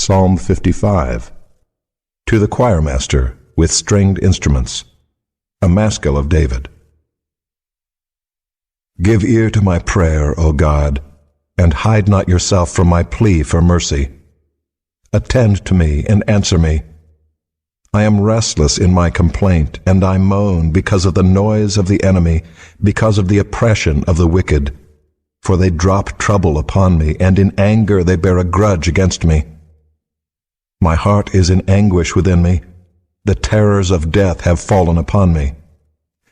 Psalm 55. To the choirmaster with stringed instruments, a maskil of David. Give ear to my prayer, O God, and hide not yourself from my plea for mercy. Attend to me and answer me. I am restless in my complaint, and I moan because of the noise of the enemy, because of the oppression of the wicked. For they drop trouble upon me, and in anger they bear a grudge against me. My heart is in anguish within me. The terrors of death have fallen upon me.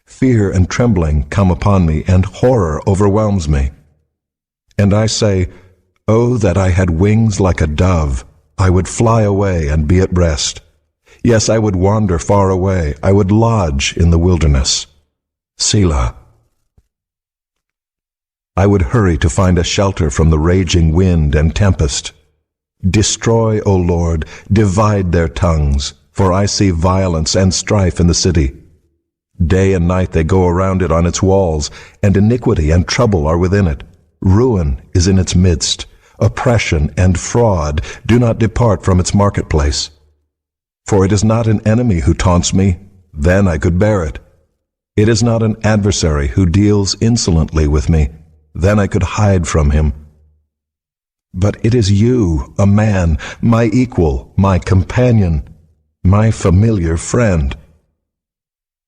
Fear and trembling come upon me, and horror overwhelms me. And I say, Oh, that I had wings like a dove! I would fly away and be at rest. Yes, I would wander far away. I would lodge in the wilderness. Selah. I would hurry to find a shelter from the raging wind and tempest. Destroy, O Lord, divide their tongues, for I see violence and strife in the city. Day and night they go around it on its walls, and iniquity and trouble are within it. Ruin is in its midst. Oppression and fraud do not depart from its marketplace. For it is not an enemy who taunts me, then I could bear it. It is not an adversary who deals insolently with me, then I could hide from him. But it is you, a man, my equal, my companion, my familiar friend.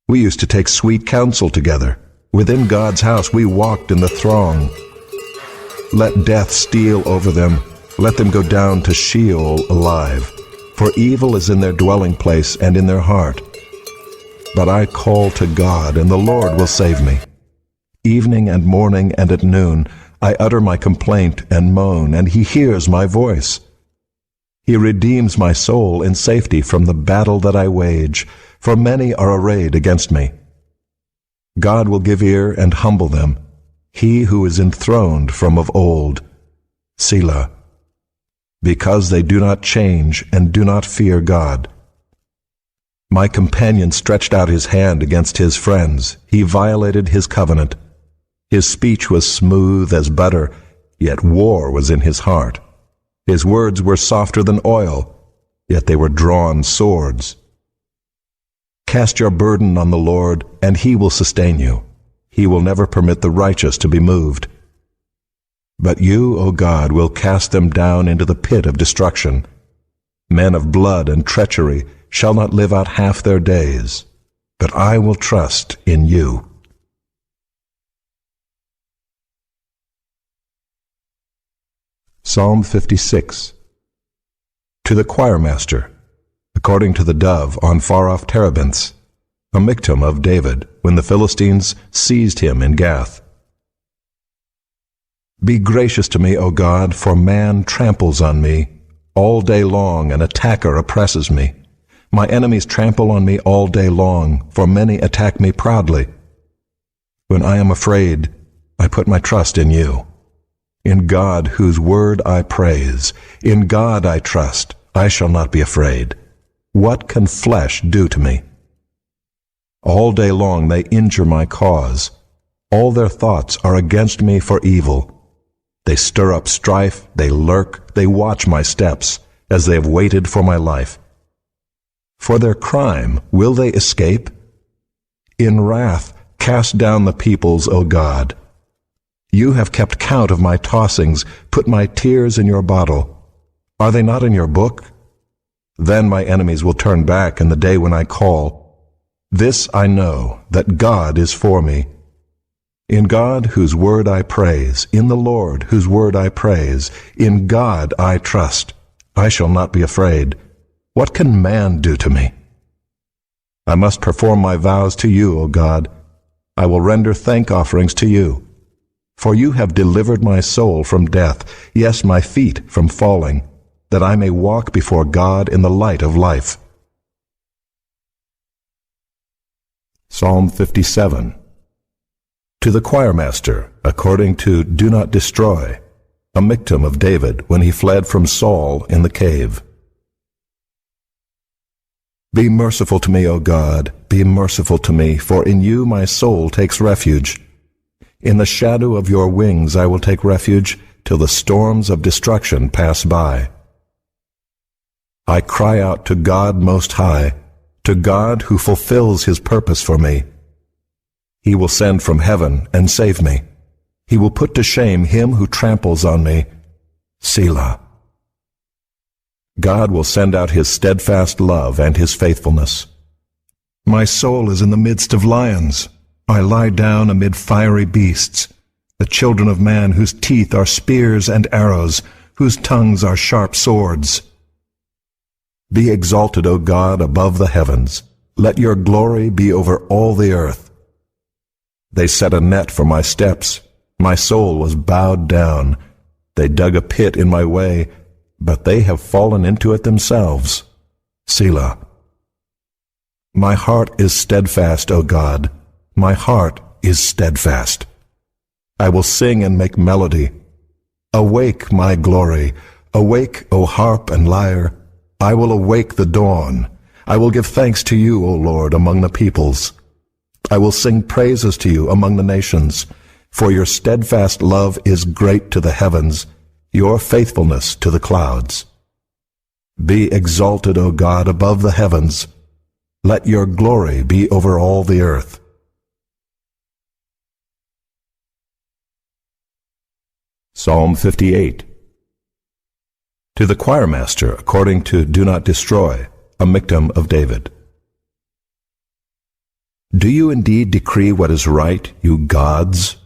We used to take sweet counsel together. Within God's house we walked in the throng. Let death steal over them. Let them go down to Sheol alive. For evil is in their dwelling place and in their heart. But I call to God, and the Lord will save me. Evening and morning and at noon, I utter my complaint and moan, and he hears my voice. He redeems my soul in safety from the battle that I wage, for many are arrayed against me. God will give ear and humble them, he who is enthroned from of old. Selah. Because they do not change and do not fear God. My companion stretched out his hand against his friends. He violated his covenant. His speech was smooth as butter, yet war was in his heart. His words were softer than oil, yet they were drawn swords. Cast your burden on the Lord, and he will sustain you. He will never permit the righteous to be moved. But you, O God, will cast them down into the pit of destruction. Men of blood and treachery shall not live out half their days, but I will trust in you. Psalm 56. To the choirmaster, according to the dove on far-off terebinths, a miktam of David, when the Philistines seized him in Gath. Be gracious to me, O God, for man tramples on me. All day long an attacker oppresses me. My enemies trample on me all day long, for many attack me proudly. When I am afraid, I put my trust in you. In God, whose word I praise, in God I trust, I shall not be afraid. What can flesh do to me? All day long they injure my cause. All their thoughts are against me for evil. They stir up strife, they lurk, they watch my steps, as they have waited for my life. For their crime will they escape? In wrath cast down the peoples, O God. You have kept count of my tossings, put my tears in your bottle. Are they not in your book? Then my enemies will turn back in the day when I call. This I know, that God is for me. In God, whose word I praise, in the Lord, whose word I praise, in God I trust. I shall not be afraid. What can man do to me? I must perform my vows to you, O God. I will render thank offerings to you. For you have delivered my soul from death, yes, my feet from falling, that I may walk before God in the light of life. Psalm 57. To the choirmaster, according to Do Not Destroy, a miktam of David when he fled from Saul in the cave. Be merciful to me, O God, be merciful to me, for in you my soul takes refuge. In the shadow of your wings I will take refuge till the storms of destruction pass by. I cry out to God Most High, to God who fulfills His purpose for me. He will send from heaven and save me. He will put to shame him who tramples on me. Selah. God will send out His steadfast love and His faithfulness. My soul is in the midst of lions. I lie down amid fiery beasts, the children of man whose teeth are spears and arrows, whose tongues are sharp swords. Be exalted, O God, above the heavens. Let your glory be over all the earth. They set a net for my steps. My soul was bowed down. They dug a pit in my way, but they have fallen into it themselves. Selah. My heart is steadfast, O God. My heart is steadfast. I will sing and make melody. Awake, my glory. Awake, O harp and lyre. I will awake the dawn. I will give thanks to you, O Lord, among the peoples. I will sing praises to you among the nations, for your steadfast love is great to the heavens, your faithfulness to the clouds. Be exalted, O God, above the heavens. Let your glory be over all the earth. Psalm 58. To the choirmaster, according to Do Not Destroy, a Miktam of David. Do you indeed decree what is right, you gods?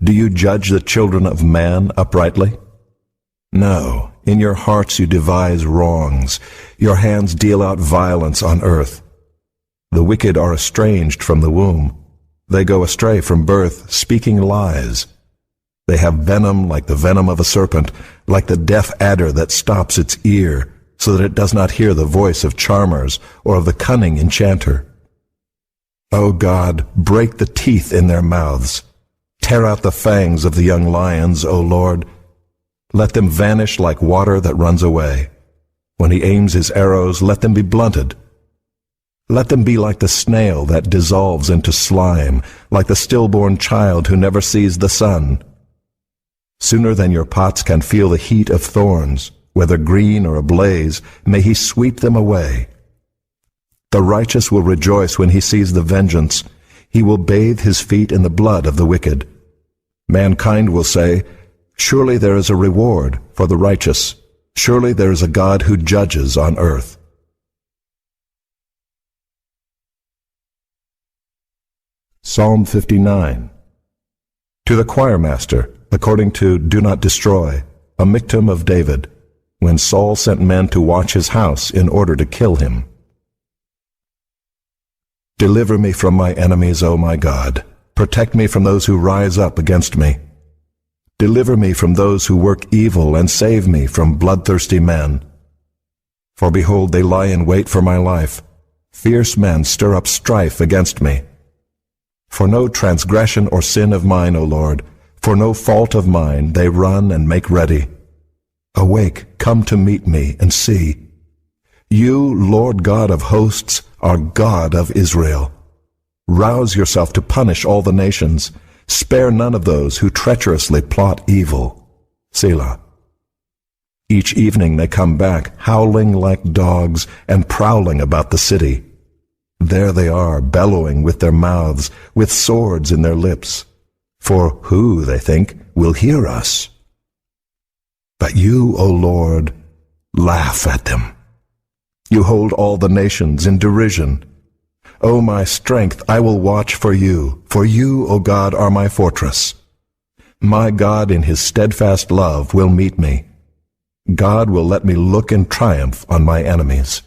Do you judge the children of man uprightly? No, in your hearts you devise wrongs. Your hands deal out violence on earth. The wicked are estranged from the womb. They go astray from birth, speaking lies. They have venom like the venom of a serpent, like the deaf adder that stops its ear, so that it does not hear the voice of charmers or of the cunning enchanter. O God, break the teeth in their mouths. Tear out the fangs of the young lions, O Lord. Let them vanish like water that runs away. When he aims his arrows, let them be blunted. Let them be like the snail that dissolves into slime, like the stillborn child who never sees the sun. Sooner than your pots can feel the heat of thorns, whether green or ablaze, may he sweep them away. The righteous will rejoice when he sees the vengeance. He will bathe his feet in the blood of the wicked. Mankind will say, surely there is a reward for the righteous. Surely there is a God who judges on earth. Psalm 59. To the choirmaster, according to Do Not Destroy, a Miktam of David, when Saul sent men to watch his house in order to kill him. Deliver me from my enemies, O my God. Protect me from those who rise up against me. Deliver me from those who work evil, and save me from bloodthirsty men. For behold, they lie in wait for my life. Fierce men stir up strife against me. For no transgression or sin of mine, O Lord, for no fault of mine, they run and make ready. Awake, come to meet me, and see. You, Lord God of hosts, are God of Israel. Rouse yourself to punish all the nations. Spare none of those who treacherously plot evil. Selah. Each evening they come back, howling like dogs and prowling about the city. There they are, bellowing with their mouths, with swords in their lips. For who, they think, will hear us? But you, O Lord, laugh at them. You hold all the nations in derision. O my strength, I will watch for you, O God, are my fortress. My God in his steadfast love will meet me. God will let me look in triumph on my enemies.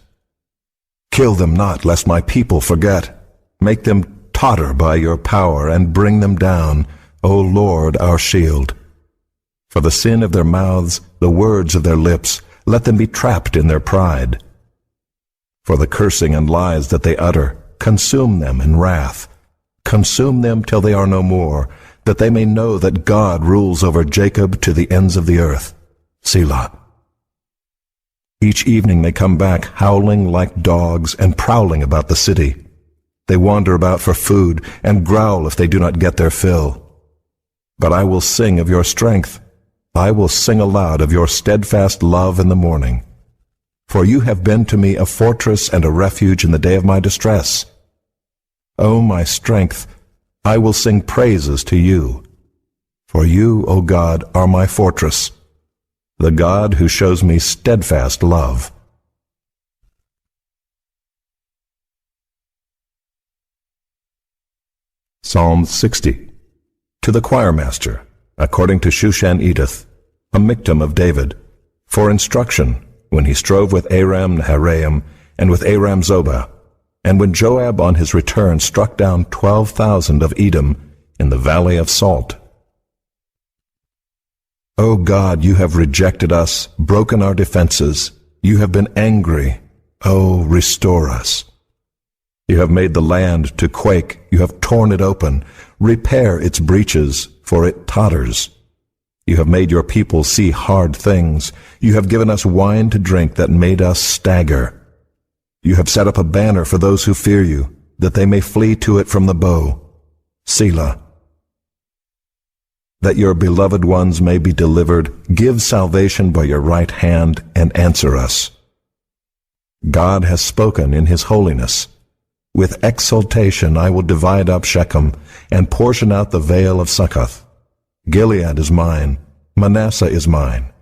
Kill them not, lest my people forget. Make them totter by your power, and bring them down, O Lord, our shield. For the sin of their mouths, the words of their lips, let them be trapped in their pride. For the cursing and lies that they utter, consume them in wrath. Consume them till they are no more, that they may know that God rules over Jacob to the ends of the earth. Selah. Each evening they come back, howling like dogs and prowling about the city. They wander about for food and growl if they do not get their fill. But I will sing of your strength. I will sing aloud of your steadfast love in the morning. For you have been to me a fortress and a refuge in the day of my distress. O my strength, I will sing praises to you. For you, O God, are my fortress, the God who shows me steadfast love. Psalm 60. To the choirmaster, according to Shushan Edith, a miktam of David, for instruction, when he strove with Aram Naharaim and with Aram Zobah, and when Joab on his return struck down 12,000 of Edom in the valley of Salt. O God, you have rejected us, broken our defenses. You have been angry. O restore us. You have made the land to quake. You have torn it open. Repair its breaches, for it totters. You have made your people see hard things. You have given us wine to drink that made us stagger. You have set up a banner for those who fear you, that they may flee to it from the bow. Selah. That your beloved ones may be delivered, give salvation by your right hand and answer us. God has spoken in his holiness. With exultation I will divide up Shechem and portion out the vale of Succoth. Gilead is mine, Manasseh is mine,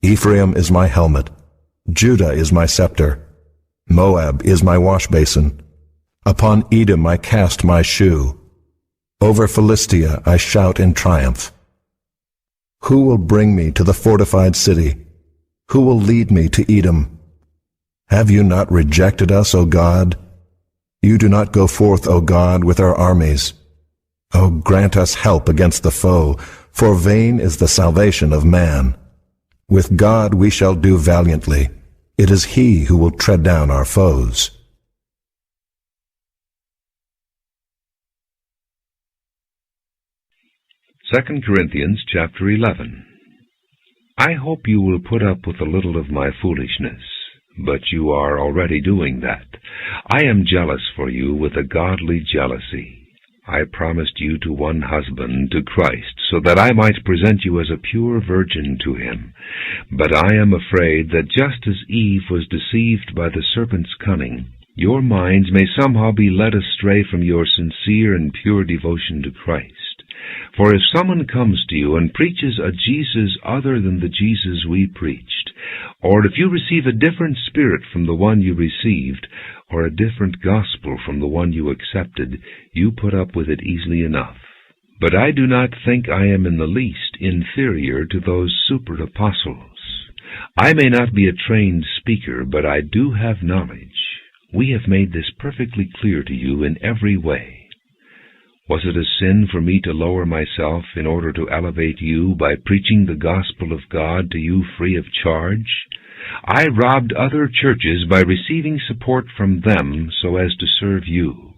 Ephraim is my helmet, Judah is my scepter, Moab is my wash basin. Upon Edom I cast my shoe. Over Philistia I shout in triumph. Who will bring me to the fortified city? Who will lead me to Edom? Have you not rejected us, O God? You do not go forth, O God, with our armies. O grant us help against the foe, for vain is the salvation of man. With God we shall do valiantly. It is he who will tread down our foes. Second Corinthians chapter 11. I hope you will put up with a little of my foolishness, but you are already doing that. I am jealous for you with a godly jealousy. I promised you to one husband, to Christ, so that I might present you as a pure virgin to him. But I am afraid that just as Eve was deceived by the serpent's cunning, your minds may somehow be led astray from your sincere and pure devotion to Christ. For if someone comes to you and preaches a Jesus other than the Jesus we preached, or if you receive a different spirit from the one you received, or a different gospel from the one you accepted, you put up with it easily enough. But I do not think I am in the least inferior to those super-apostles. I may not be a trained speaker, but I do have knowledge. We have made this perfectly clear to you in every way. Was it a sin for me to lower myself in order to elevate you by preaching the gospel of God to you free of charge? I robbed other churches by receiving support from them so as to serve you.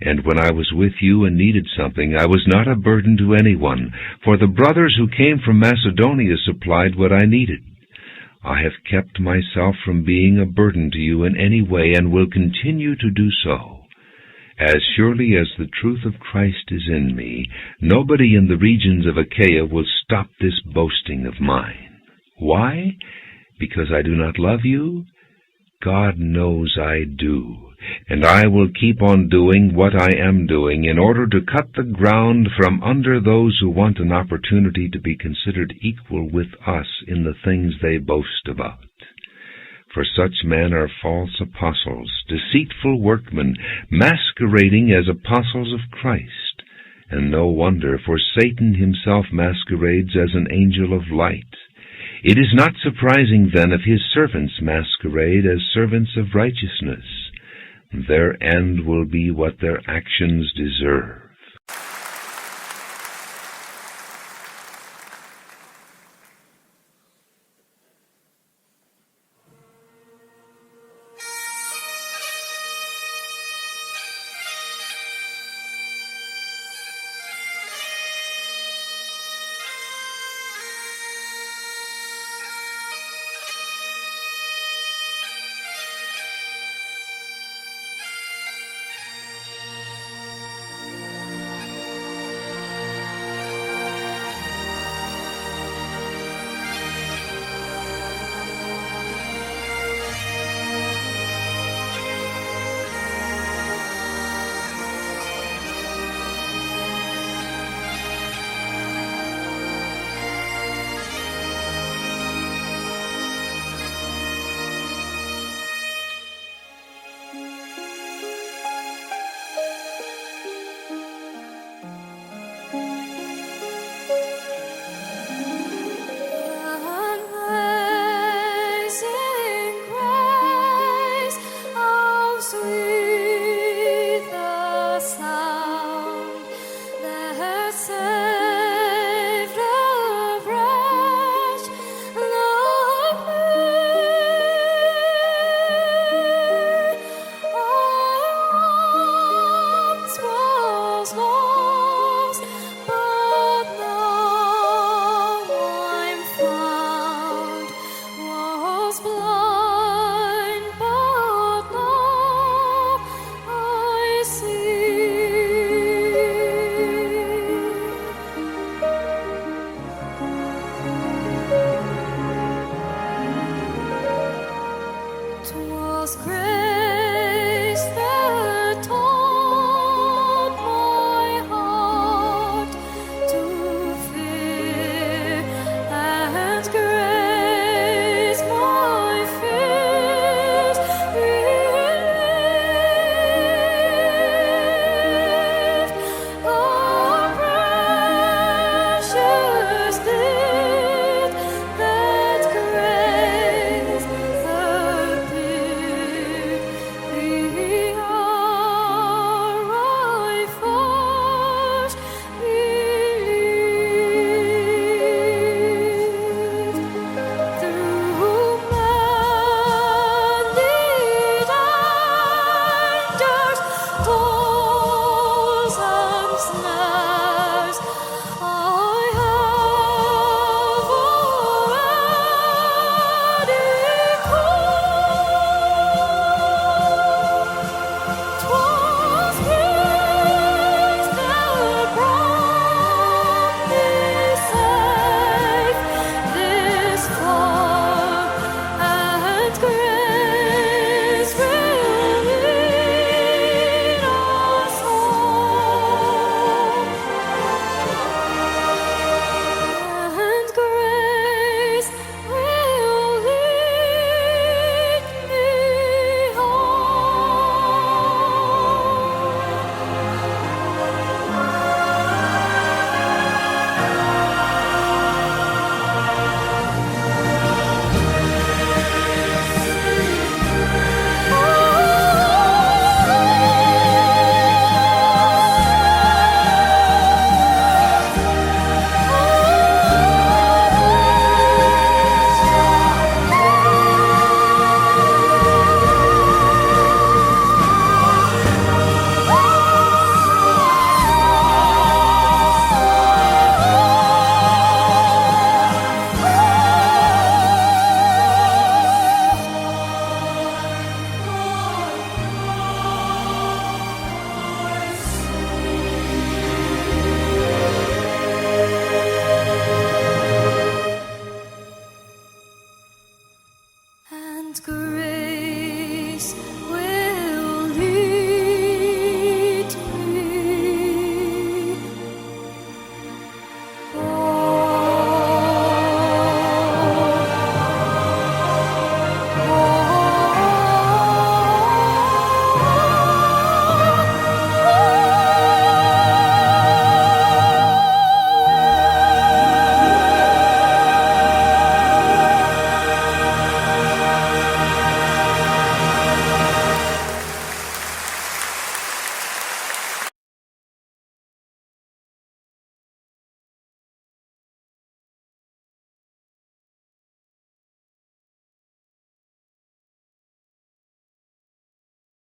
And when I was with you and needed something, I was not a burden to anyone, for the brothers who came from Macedonia supplied what I needed. I have kept myself from being a burden to you in any way and will continue to do so. As surely as the truth of Christ is in me, nobody in the regions of Achaia will stop this boasting of mine. Why? Because I do not love you? God knows I do, and I will keep on doing what I am doing in order to cut the ground from under those who want an opportunity to be considered equal with us in the things they boast about. For such men are false apostles, deceitful workmen, masquerading as apostles of Christ. And no wonder, for Satan himself masquerades as an angel of light. It is not surprising, then, if his servants masquerade as servants of righteousness. Their end will be what their actions deserve. was great.